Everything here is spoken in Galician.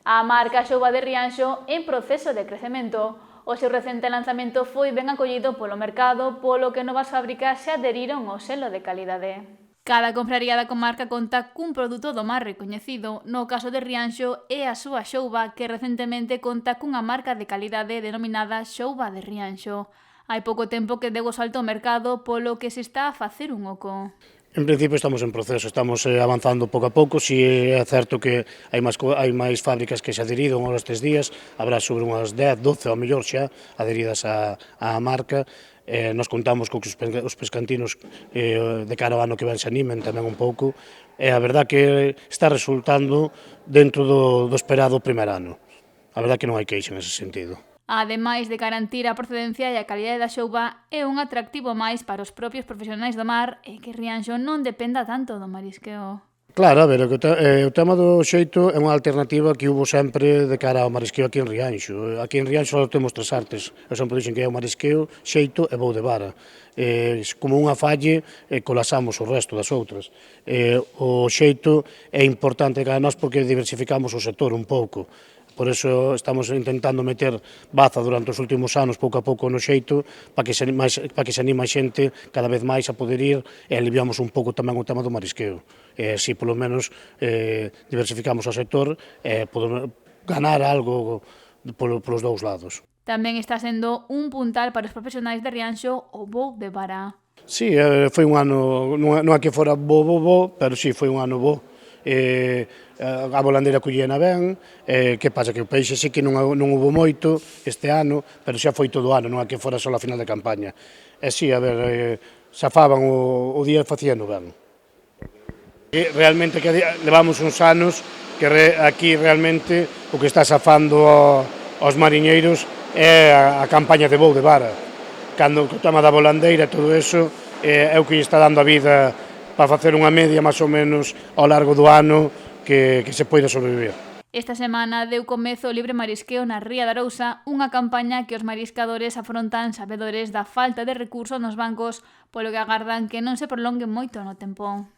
A marca Xouba de Rianxo en proceso de crecemento. O seu recente lanzamento foi ben acollido polo mercado, polo que novas fábricas se adheriron ao selo de calidade. Cada confraría da comarca conta cun produto do mar recoñecido. No caso de Rianxo é a súa Xouba, que recentemente conta cunha marca de calidade denominada Xouba de Rianxo. Hai pouco tempo que deu o salto ao mercado, polo que se está a facer un oco. En principio estamos en proceso, estamos avanzando pouco a pouco, si é certo que hai máis fábricas que se adheriron aos estes días, habrá sobre unhas 10, 12 ou mellor xa adheridas á marca. Nos contamos con que os pescantinos de cara ao ano que ven se animen tamén un pouco, e a verdad que está resultando dentro do esperado primer ano. A verdad que non hai queixa nese sentido. Ademais de garantir a procedencia e a calidade da xouba, é un atractivo máis para os propios profesionais do mar e que Rianxo non dependa tanto do marisqueo. Claro, a ver, o tema do xeito é unha alternativa que hubo sempre de cara ao marisqueo aquí en Rianxo. Aquí en Rianxo só temos tres artes. Eu sempre dixen que é o marisqueo, xeito e voo de vara. Como unha falle, colapsamos o resto das outras. O xeito é importante para nós porque diversificamos o sector un pouco. Por eso estamos intentando meter baza durante os últimos anos, pouco a pouco, no xeito, para que se anime a xente cada vez máis a poder ir e aliviamos un pouco tamén o tema do marisqueo. Así, polo menos, diversificamos o sector e podemos ganar algo polos dous lados. Tamén está sendo un puntal para os profesionais de Rianxo o voo de vara. Sí, foi un ano, non é que fora bo, pero sí, foi un ano bo. A volandeira collena ben, que pasa que o peixe sí que non hubo moito este ano, pero xa foi todo o ano, non é que fora só a final de campaña. E sí, a ver, xafaban o día e facíano ben. E realmente que levamos uns anos que aquí realmente o que está xafando aos mariñeiros é a campaña de voo de vara. Cando o tema da volandeira e todo eso é o que lle está dando a vida para facer unha media máis ou menos ao largo do ano que se poida sobrevivir. Esta semana deu comezo o libre marisqueo na Ría de Arousa, unha campaña que os mariscadores afrontan sabedores da falta de recursos nos bancos, polo que agardan que non se prolongue moito no tempo.